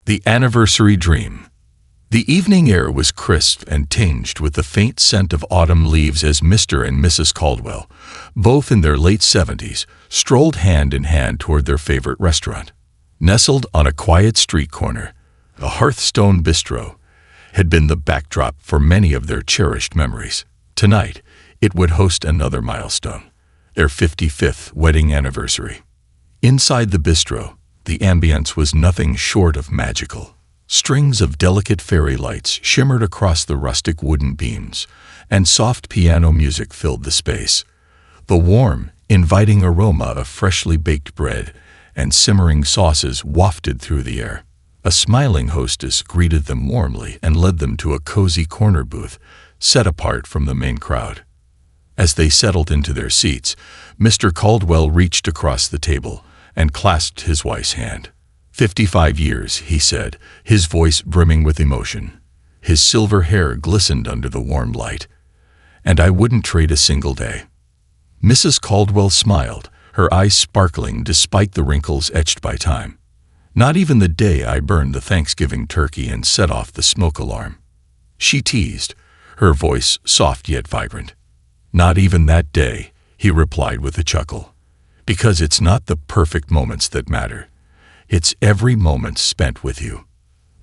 The Anniversary Dream. The evening air was crisp and tinged with the faint scent of autumn leaves as Mr. and Mrs. Caldwell, both in their late 70s, strolled hand in hand toward their favorite restaurant. Nestled on a quiet street corner, a Hearthstone bistro had been the backdrop for many of their cherished memories. Tonight, it would host another milestone, their 55th wedding anniversary. Inside the bistro, the ambience was nothing short of magical. Strings of delicate fairy lights shimmered across the rustic wooden beams, and soft piano music filled the space. The warm, inviting aroma of freshly baked bread and simmering sauces wafted through the air. A smiling hostess greeted them warmly and led them to a cozy corner booth set apart from the main crowd. As they settled into their seats, Mr. Caldwell reached across the table and clasped his wife's hand. 55 years, he said, his voice brimming with emotion. His silver hair glistened under the warm light. And I wouldn't trade a single day. Mrs. Caldwell smiled, her eyes sparkling despite the wrinkles etched by time. Not even the day I burned the Thanksgiving turkey and set off the smoke alarm. She teased, her voice soft yet vibrant. Not even that day, he replied with a chuckle. Because it's not the perfect moments that matter. It's every moment spent with you.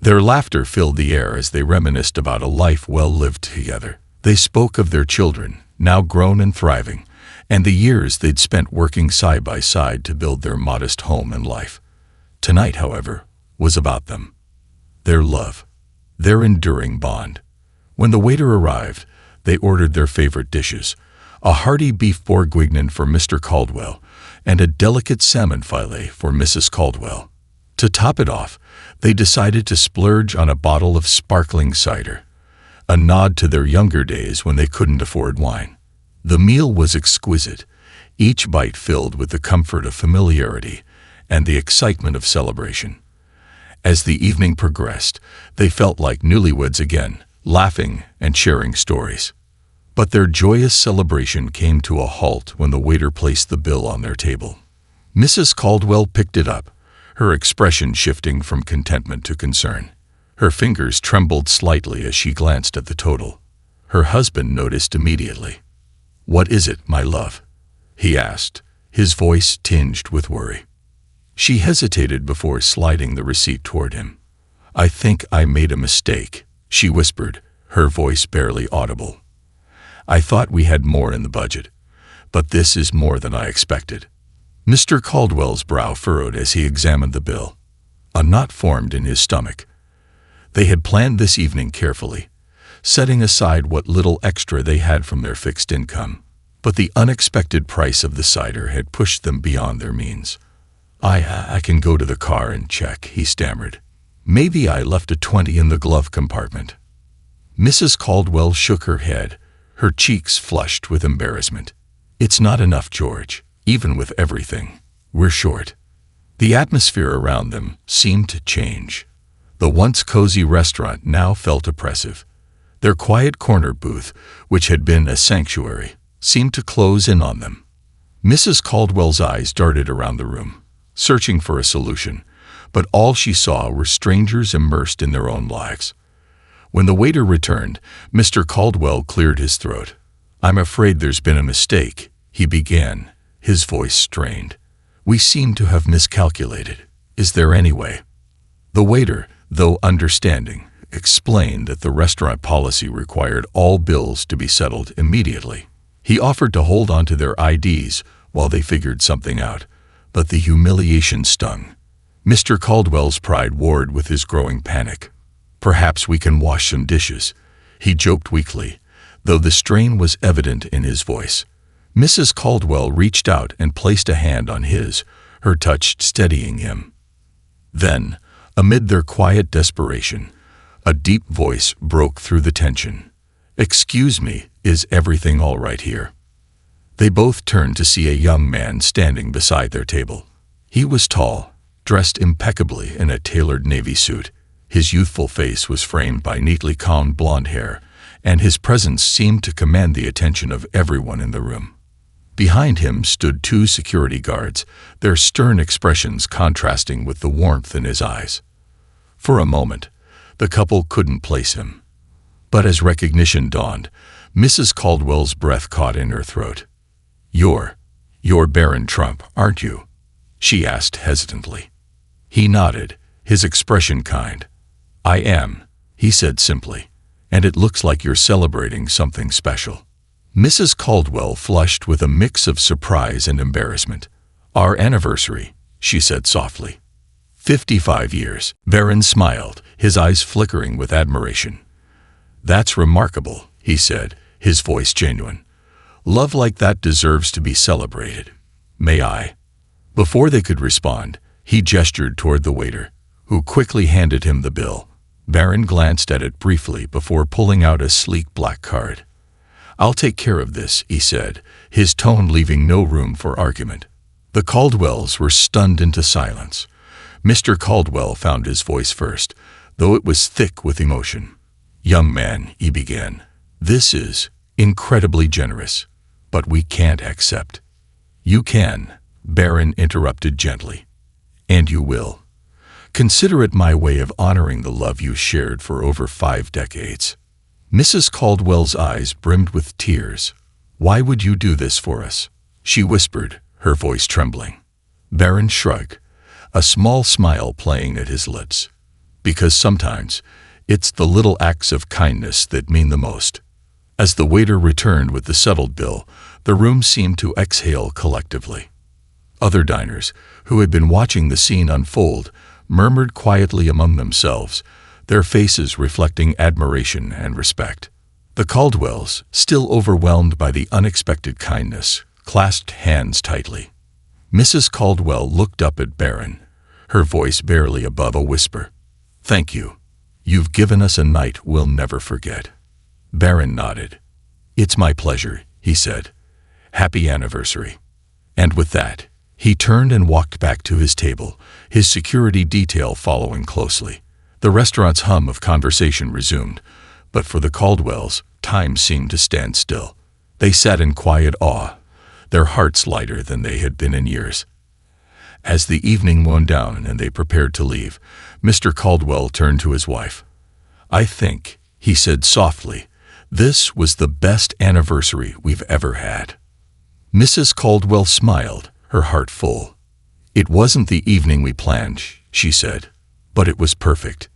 Their laughter filled the air as they reminisced about a life well lived together. They spoke of their children, now grown and thriving, and the years they'd spent working side by side to build their modest home and life. Tonight, however, was about them. Their love. Their enduring bond. When the waiter arrived, they ordered their favorite dishes, a hearty beef bourguignon for Mr. Caldwell, and a delicate salmon fillet for Mrs. Caldwell. To top it off, they decided to splurge on a bottle of sparkling cider, a nod to their younger days when they couldn't afford wine. The meal was exquisite, each bite filled with the comfort of familiarity and the excitement of celebration. As the evening progressed, they felt like newlyweds again, laughing and sharing stories. But their joyous celebration came to a halt when the waiter placed the bill on their table. Mrs. Caldwell picked it up, her expression shifting from contentment to concern. Her fingers trembled slightly as she glanced at the total. Her husband noticed immediately. "What is it, my love?" he asked, his voice tinged with worry. She hesitated before sliding the receipt toward him. "I think I made a mistake," she whispered, her voice barely audible. "I thought we had more in the budget, but this is more than I expected." Mr. Caldwell's brow furrowed as he examined the bill. A knot formed in his stomach. They had planned this evening carefully, setting aside what little extra they had from their fixed income. But the unexpected price of the cider had pushed them beyond their means. I can go to the car and check," he stammered. "Maybe I left a 20 in the glove compartment." Mrs. Caldwell shook her head, her cheeks flushed with embarrassment. "It's not enough, George, even with everything. We're short." The atmosphere around them seemed to change. The once cozy restaurant now felt oppressive. Their quiet corner booth, which had been a sanctuary, seemed to close in on them. Mrs. Caldwell's eyes darted around the room, searching for a solution, but all she saw were strangers immersed in their own lives. When the waiter returned, Mr. Caldwell cleared his throat. "I'm afraid there's been a mistake," he began, his voice strained. "We seem to have miscalculated. Is there any way?" The waiter, though understanding, explained that the restaurant policy required all bills to be settled immediately. He offered to hold on to their IDs while they figured something out, but the humiliation stung. Mr. Caldwell's pride warred with his growing panic. "Perhaps we can wash some dishes," he joked weakly, though the strain was evident in his voice. Mrs. Caldwell reached out and placed a hand on his, her touch steadying him. Then, amid their quiet desperation, a deep voice broke through the tension. "Excuse me, is everything all right here?" They both turned to see a young man standing beside their table. He was tall, dressed impeccably in a tailored navy suit. His youthful face was framed by neatly combed blonde hair, and his presence seemed to command the attention of everyone in the room. Behind him stood 2 security guards, their stern expressions contrasting with the warmth in his eyes. For a moment, the couple couldn't place him. But as recognition dawned, Mrs. Caldwell's breath caught in her throat. You're Barron Trump, aren't you?" she asked hesitantly. He nodded, his expression kind. "I am," he said simply, "and it looks like you're celebrating something special." Mrs. Caldwell flushed with a mix of surprise and embarrassment. "Our anniversary," she said softly. 55 years. Barron smiled, his eyes flickering with admiration. "That's remarkable," he said, his voice genuine. "Love like that deserves to be celebrated. May I?" Before they could respond, he gestured toward the waiter, who quickly handed him the bill. Barron glanced at it briefly before pulling out a sleek black card. "I'll take care of this," he said, his tone leaving no room for argument. The Caldwells were stunned into silence. Mr. Caldwell found his voice first, though it was thick with emotion. "Young man," he began, "this is incredibly generous, but we can't accept." "You can," Barron interrupted gently. "And you will. Consider it my way of honoring the love you shared for over 5 decades. Mrs. Caldwell's eyes brimmed with tears. "Why would you do this for us?" she whispered, her voice trembling. Barron shrugged, a small smile playing at his lips. "Because sometimes it's the little acts of kindness that mean the most." As the waiter returned with the settled bill, the room seemed to exhale collectively. Other diners, who had been watching the scene unfold, murmured quietly among themselves, their faces reflecting admiration and respect. The Caldwells, still overwhelmed by the unexpected kindness, clasped hands tightly. Mrs. Caldwell looked up at Barron, her voice barely above a whisper. "Thank you. You've given us a night we'll never forget." Barron nodded. "It's my pleasure," he said. "Happy anniversary." And with that, he turned and walked back to his table, his security detail following closely. The restaurant's hum of conversation resumed, but for the Caldwells, time seemed to stand still. They sat in quiet awe, their hearts lighter than they had been in years. As the evening wound down and they prepared to leave, Mr. Caldwell turned to his wife. "I think," he said softly, "this was the best anniversary we've ever had." Mrs. Caldwell smiled, her heart full. "It wasn't the evening we planned," she said, "but it was perfect."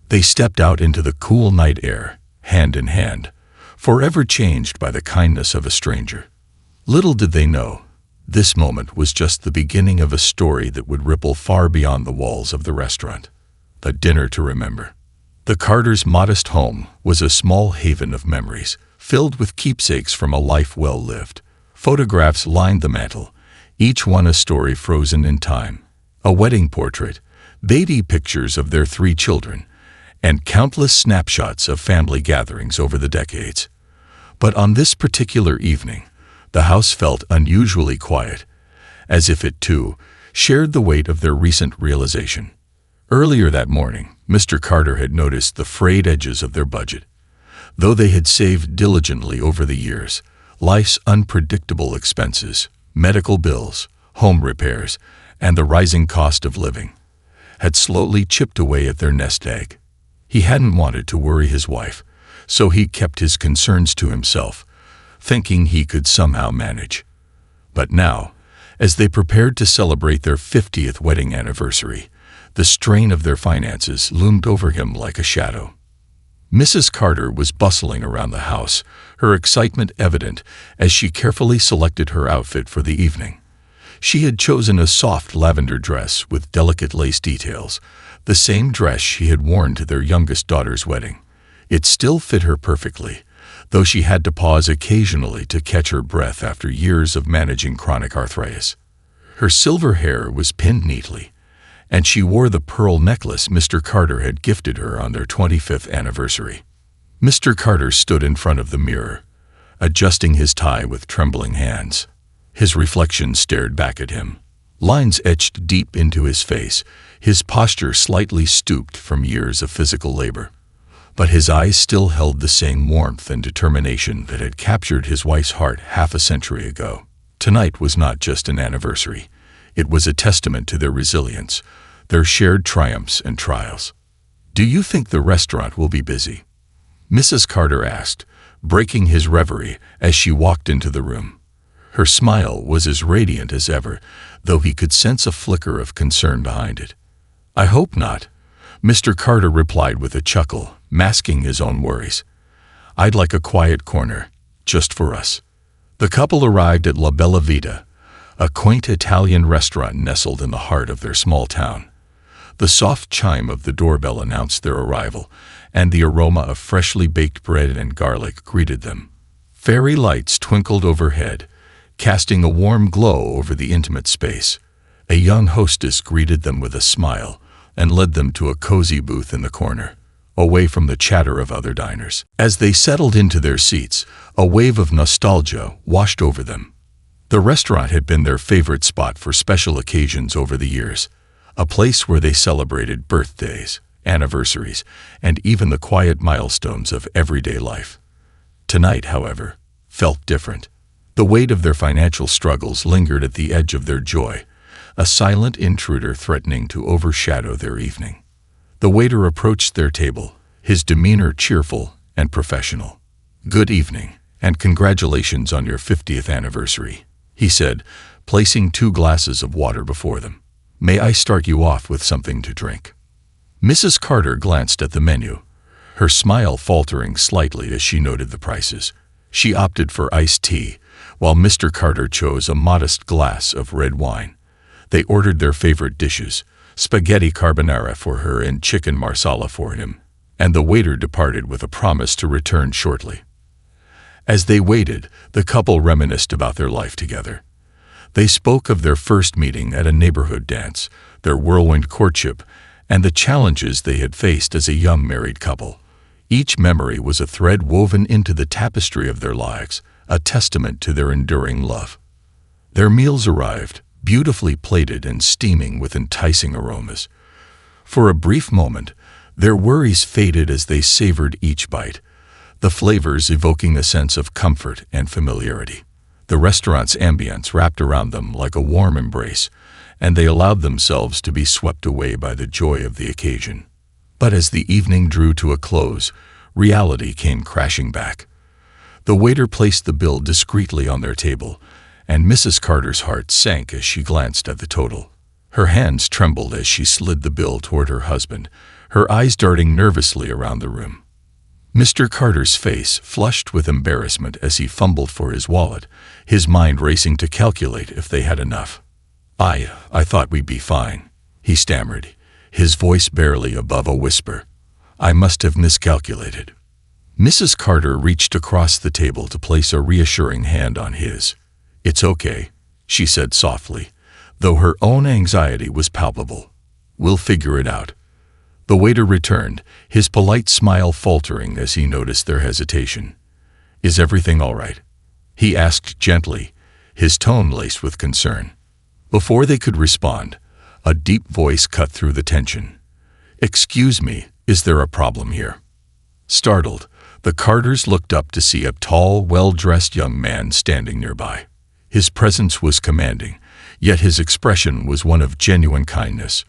They stepped out into the cool night air, hand in hand, forever changed by the kindness of a stranger. Little did they know, this moment was just the beginning of a story that would ripple far beyond the walls of the restaurant. A dinner to remember. The Carters' modest home was a small haven of memories, filled with keepsakes from a life well lived. Photographs lined the mantel, each one a story frozen in time. A wedding portrait, baby pictures of their 3 children, and countless snapshots of family gatherings over the decades. But on this particular evening, the house felt unusually quiet, as if it, too, shared the weight of their recent realization. Earlier that morning, Mr. Carter had noticed the frayed edges of their budget. Though they had saved diligently over the years, life's unpredictable expenses, medical bills, home repairs, and the rising cost of living, had slowly chipped away at their nest egg. He hadn't wanted to worry his wife, so he kept his concerns to himself, thinking he could somehow manage. But now, as they prepared to celebrate their 50th wedding anniversary, the strain of their finances loomed over him like a shadow. Mrs. Carter was bustling around the house, her excitement evident as she carefully selected her outfit for the evening. She had chosen a soft lavender dress with delicate lace details, the same dress she had worn to their youngest daughter's wedding. It still fit her perfectly, though she had to pause occasionally to catch her breath after years of managing chronic arthritis. Her silver hair was pinned neatly, and she wore the pearl necklace Mr. Carter had gifted her on their 25th anniversary. Mr. Carter stood in front of the mirror, adjusting his tie with trembling hands. His reflection stared back at him, lines etched deep into his face, his posture slightly stooped from years of physical labor. But his eyes still held the same warmth and determination that had captured his wife's heart half a century ago. Tonight was not just an anniversary. It was a testament to their resilience, their shared triumphs and trials. "Do you think the restaurant will be busy?" Mrs. Carter asked, breaking his reverie as she walked into the room. Her smile was as radiant as ever, though he could sense a flicker of concern behind it. "I hope not," Mr. Carter replied with a chuckle, masking his own worries. "I'd like a quiet corner, just for us." The couple arrived at La Bella Vita, a quaint Italian restaurant nestled in the heart of their small town. The soft chime of the doorbell announced their arrival, and the aroma of freshly baked bread and garlic greeted them. Fairy lights twinkled overhead, casting a warm glow over the intimate space. A young hostess greeted them with a smile and led them to a cozy booth in the corner, away from the chatter of other diners. As they settled into their seats, a wave of nostalgia washed over them. The restaurant had been their favorite spot for special occasions over the years, a place where they celebrated birthdays, anniversaries, and even the quiet milestones of everyday life. Tonight, however, felt different. The weight of their financial struggles lingered at the edge of their joy, a silent intruder threatening to overshadow their evening. The waiter approached their table, his demeanor cheerful and professional. "Good evening, and congratulations on your 50th anniversary," he said, placing 2 glasses of water before them. "May I start you off with something to drink?" Mrs. Carter glanced at the menu, her smile faltering slightly as she noted the prices. She opted for iced tea, while Mr. Carter chose a modest glass of red wine. They ordered their favorite dishes, spaghetti carbonara for her and chicken marsala for him, and the waiter departed with a promise to return shortly. As they waited, the couple reminisced about their life together. They spoke of their first meeting at a neighborhood dance, their whirlwind courtship, and the challenges they had faced as a young married couple. Each memory was a thread woven into the tapestry of their lives, a testament to their enduring love. Their meals arrived, beautifully plated and steaming with enticing aromas. For a brief moment, their worries faded as they savored each bite, the flavors evoking a sense of comfort and familiarity. The restaurant's ambience wrapped around them like a warm embrace, and they allowed themselves to be swept away by the joy of the occasion. But as the evening drew to a close, reality came crashing back. The waiter placed the bill discreetly on their table, and Mrs. Carter's heart sank as she glanced at the total. Her hands trembled as she slid the bill toward her husband, her eyes darting nervously around the room. Mr. Carter's face flushed with embarrassment as he fumbled for his wallet, his mind racing to calculate if they had enough. I thought we'd be fine," he stammered, his voice barely above a whisper. "I must have miscalculated." Mrs. Carter reached across the table to place a reassuring hand on his. "It's okay," she said softly, though her own anxiety was palpable. "We'll figure it out." The waiter returned, his polite smile faltering as he noticed their hesitation. "Is everything all right?" he asked gently, his tone laced with concern. Before they could respond, a deep voice cut through the tension. "Excuse me, is there a problem here?" Startled, the Carters looked up to see a tall, well-dressed young man standing nearby. His presence was commanding, yet his expression was one of genuine kindness.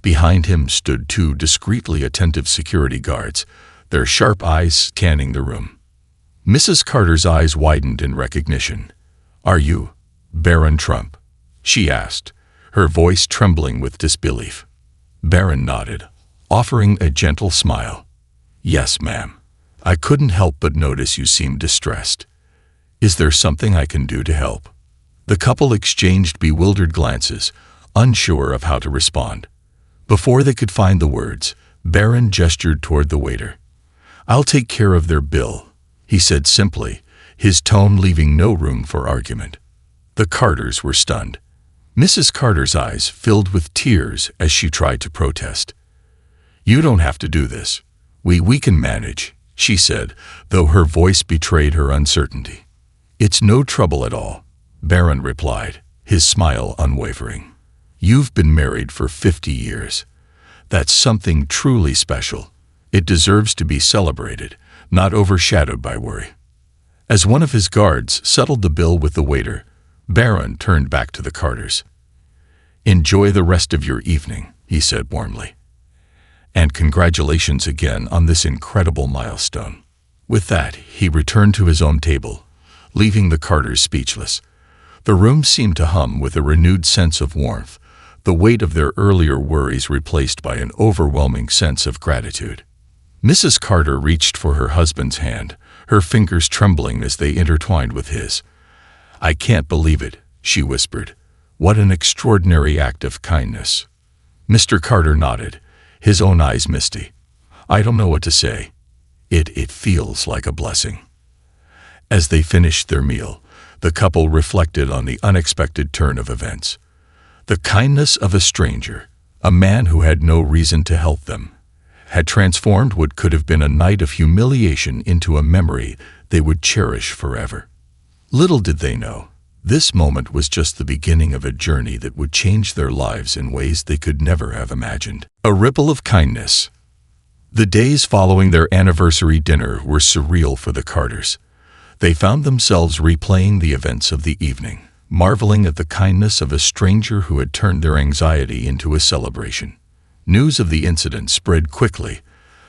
Behind him stood 2 discreetly attentive security guards, their sharp eyes scanning the room. Mrs. Carter's eyes widened in recognition. "Are you Barron Trump?" she asked, her voice trembling with disbelief. Barron nodded, offering a gentle smile. "Yes, ma'am. I couldn't help but notice you seemed distressed. Is there something I can do to help?" The couple exchanged bewildered glances, unsure of how to respond. Before they could find the words, Barron gestured toward the waiter. "I'll take care of their bill," he said simply, his tone leaving no room for argument. The Carters were stunned. Mrs. Carter's eyes filled with tears as she tried to protest. "You don't have to do this. We can manage," she said, though her voice betrayed her uncertainty. "It's no trouble at all," Barron replied, his smile unwavering. "You've been married for 50 years. That's something truly special. It deserves to be celebrated, not overshadowed by worry." As one of his guards settled the bill with the waiter, Barron turned back to the Carters. "Enjoy the rest of your evening," he said warmly. And congratulations again on this incredible milestone." With that, he returned to his own table, leaving the Carters speechless. The room seemed to hum with a renewed sense of warmth, the weight of their earlier worries replaced by an overwhelming sense of gratitude. Mrs. Carter reached for her husband's hand, her fingers trembling as they intertwined with his. "I can't believe it," she whispered. "What an extraordinary act of kindness." Mr. Carter nodded, his own eyes misty. "I don't know what to say. It feels like a blessing." As they finished their meal, the couple reflected on the unexpected turn of events. The kindness of a stranger, a man who had no reason to help them, had transformed what could have been a night of humiliation into a memory they would cherish forever. Little did they know, this moment was just the beginning of a journey that would change their lives in ways they could never have imagined. A ripple of kindness. The days following their anniversary dinner were surreal for the Carters. They found themselves replaying the events of the evening, marveling at the kindness of a stranger who had turned their anxiety into a celebration. News of the incident spread quickly,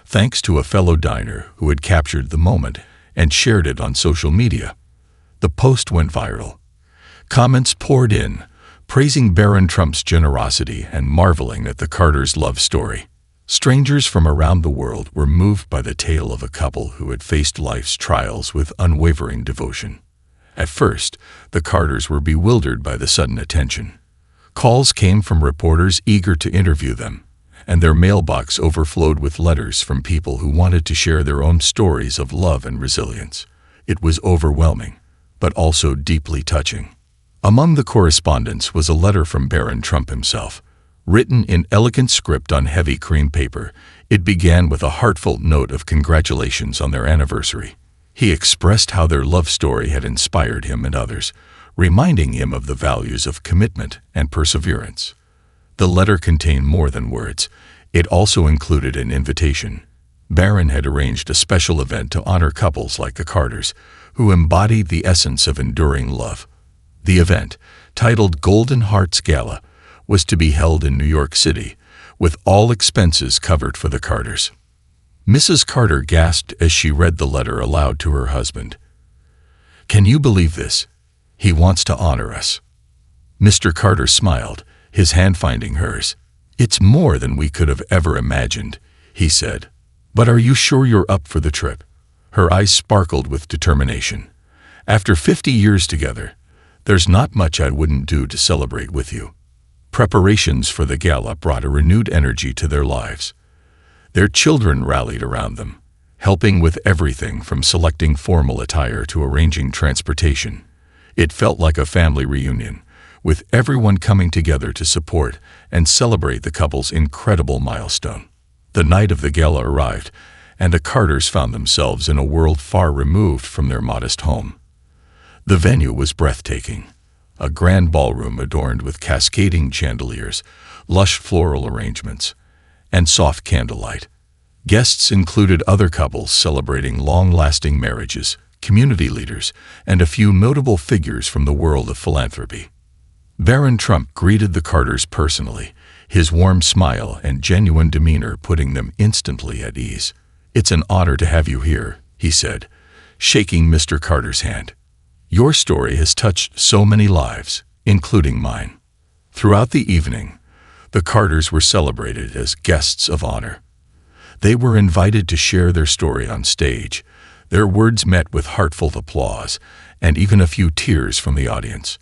thanks to a fellow diner who had captured the moment and shared it on social media. The post went viral. Comments poured in, praising Barron Trump's generosity and marveling at the Carters' love story. Strangers from around the world were moved by the tale of a couple who had faced life's trials with unwavering devotion. At first, the Carters were bewildered by the sudden attention. Calls came from reporters eager to interview them, and their mailbox overflowed with letters from people who wanted to share their own stories of love and resilience. It was overwhelming, but also deeply touching. Among the correspondence was a letter from Barron Trump himself. Written in elegant script on heavy cream paper, it began with a heartfelt note of congratulations on their anniversary. He expressed how their love story had inspired him and others, reminding him of the values of commitment and perseverance. The letter contained more than words. It also included an invitation. Barron had arranged a special event to honor couples like the Carters, who embodied the essence of enduring love. The event, titled Golden Hearts Gala, was to be held in New York City, with all expenses covered for the Carters. Mrs. Carter gasped as she read the letter aloud to her husband. "Can you believe this? He wants to honor us." Mr. Carter smiled, his hand finding hers. "It's more than we could have ever imagined," he said. "But are you sure you're up for the trip?" Her eyes sparkled with determination. "After 50 years together, there's not much I wouldn't do to celebrate with you." Preparations for the gala brought a renewed energy to their lives. Their children rallied around them, helping with everything from selecting formal attire to arranging transportation. It felt like a family reunion, with everyone coming together to support and celebrate the couple's incredible milestone. The night of the gala arrived, and the Carters found themselves in a world far removed from their modest home. The venue was breathtaking. A grand ballroom adorned with cascading chandeliers, lush floral arrangements, and soft candlelight. Guests included other couples celebrating long-lasting marriages, community leaders, and a few notable figures from the world of philanthropy. Barron Trump greeted the Carters personally, his warm smile and genuine demeanor putting them instantly at ease. "It's an honor to have you here," he said, shaking Mr. Carter's hand. "Your story has touched so many lives, including mine." Throughout the evening, the Carters were celebrated as guests of honor. They were invited to share their story on stage, their words met with heartfelt applause, and even a few tears from the audience.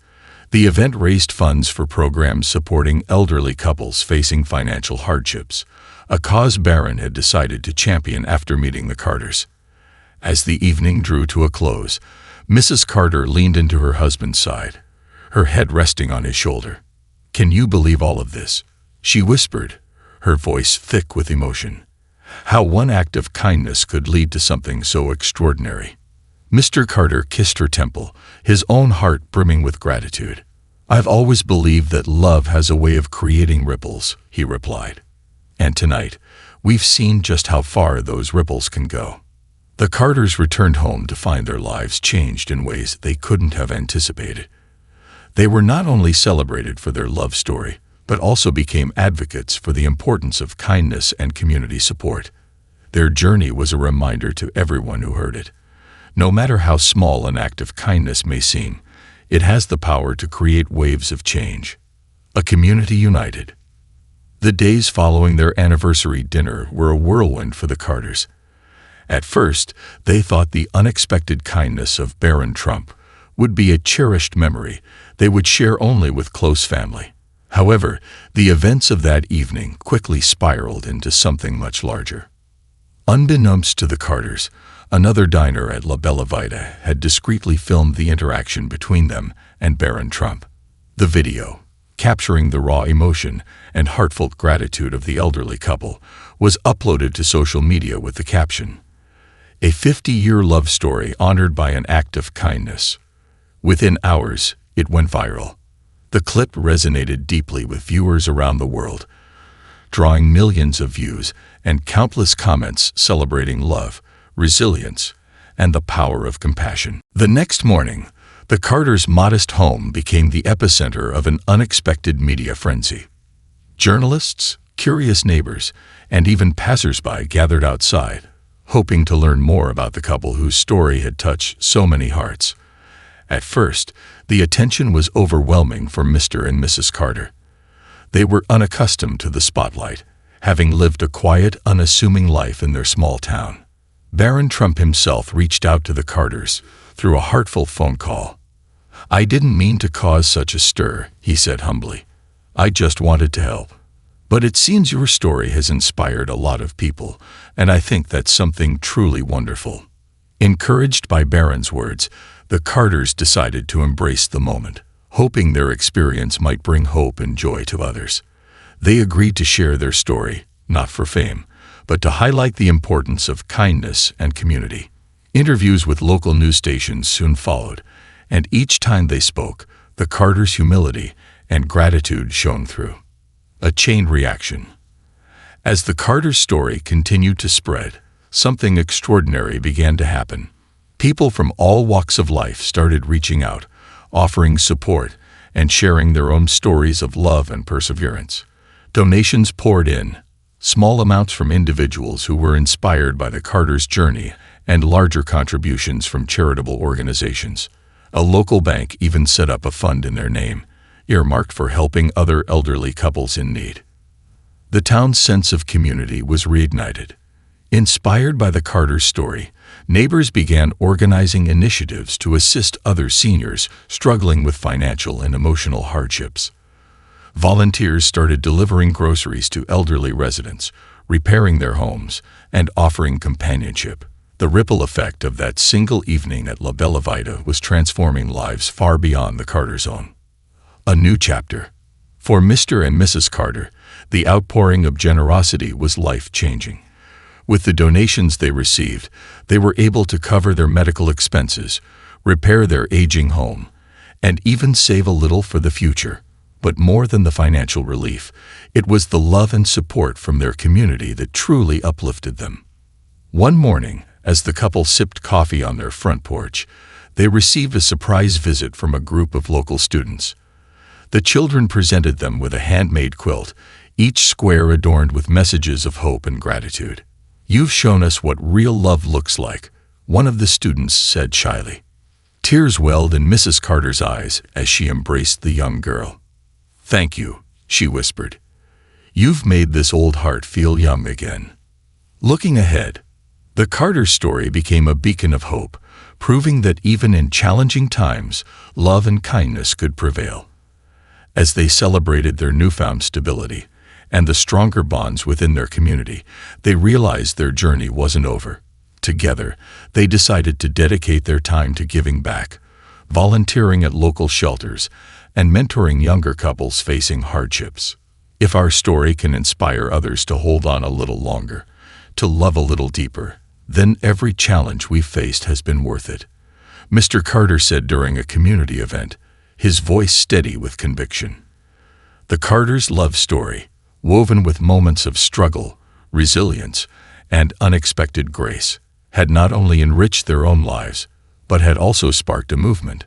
The event raised funds for programs supporting elderly couples facing financial hardships, a cause Barron had decided to champion after meeting the Carters. As the evening drew to a close, Mrs. Carter leaned into her husband's side, her head resting on his shoulder. "Can you believe all of this?" she whispered, her voice thick with emotion. "How one act of kindness could lead to something so extraordinary." Mr. Carter kissed her temple, his own heart brimming with gratitude. "I've always believed that love has a way of creating ripples," he replied. "And tonight, we've seen just how far those ripples can go." The Carters returned home to find their lives changed in ways they couldn't have anticipated. They were not only celebrated for their love story, but also became advocates for the importance of kindness and community support. Their journey was a reminder to everyone who heard it. No matter how small an act of kindness may seem, it has the power to create waves of change. A community united. The days following their anniversary dinner were a whirlwind for the Carters. At first, they thought the unexpected kindness of Barron Trump would be a cherished memory they would share only with close family. However, the events of that evening quickly spiraled into something much larger. Unbeknownst to the Carters, another diner at La Bella Vita had discreetly filmed the interaction between them and Barron Trump. The video, capturing the raw emotion and heartfelt gratitude of the elderly couple, was uploaded to social media with the caption, "A 50-year love story honored by an act of kindness." Within hours, it went viral. The clip resonated deeply with viewers around the world, drawing millions of views and countless comments celebrating love, resilience, and the power of compassion. The next morning, the Carters' modest home became the epicenter of an unexpected media frenzy. Journalists, curious neighbors, and even passers-by gathered outside, hoping to learn more about the couple whose story had touched so many hearts. At first, the attention was overwhelming for Mr. and Mrs. Carter. They were unaccustomed to the spotlight, having lived a quiet, unassuming life in their small town. Barron Trump himself reached out to the Carters through a heartfelt phone call. "I didn't mean to cause such a stir," he said humbly. "I just wanted to help. But it seems your story has inspired a lot of people, and I think that's something truly wonderful." Encouraged by Barron's words, the Carters decided to embrace the moment, hoping their experience might bring hope and joy to others. They agreed to share their story, not for fame, but to highlight the importance of kindness and community. Interviews with local news stations soon followed, and each time they spoke, the Carters' humility and gratitude shone through. A chain reaction. As the Carters' story continued to spread, something extraordinary began to happen. People from all walks of life started reaching out, offering support, and sharing their own stories of love and perseverance. Donations poured in, small amounts from individuals who were inspired by the Carters' journey, and larger contributions from charitable organizations. A local bank even set up a fund in their name, earmarked for helping other elderly couples in need. The town's sense of community was reignited. Inspired by the Carters' story, neighbors began organizing initiatives to assist other seniors struggling with financial and emotional hardships. Volunteers started delivering groceries to elderly residents, repairing their homes, and offering companionship. The ripple effect of that single evening at La Bella Vita was transforming lives far beyond the Carters' own. A new chapter. For Mr. and Mrs. Carter, the outpouring of generosity was life-changing. With the donations they received, they were able to cover their medical expenses, repair their aging home, and even save a little for the future. But more than the financial relief, it was the love and support from their community that truly uplifted them. One morning, as the couple sipped coffee on their front porch, they received a surprise visit from a group of local students. The children presented them with a handmade quilt, each square adorned with messages of hope and gratitude. "You've shown us what real love looks like," one of the students said shyly. Tears welled in Mrs. Carter's eyes as she embraced the young girl. "Thank you," she whispered. "You've made this old heart feel young again." Looking ahead, the Carter story became a beacon of hope, proving that even in challenging times, love and kindness could prevail. As they celebrated their newfound stability and the stronger bonds within their community, they realized their journey wasn't over. Together, they decided to dedicate their time to giving back, volunteering at local shelters, and mentoring younger couples facing hardships. If our story can inspire others to hold on a little longer, to love a little deeper, then every challenge we've faced has been worth it, Mr. Carter said during a community event, his voice steady with conviction. The Carters' love story, woven with moments of struggle, resilience, and unexpected grace, had not only enriched their own lives, but had also sparked a movement.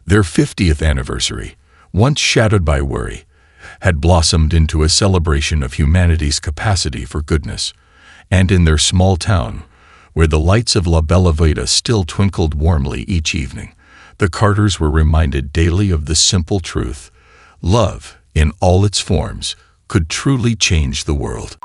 Their 50th anniversary, once shadowed by worry, had blossomed into a celebration of humanity's capacity for goodness. And in their small town, where the lights of La Bella Vita still twinkled warmly each evening, the Carters were reminded daily of the simple truth: love, in all its forms, could truly change the world.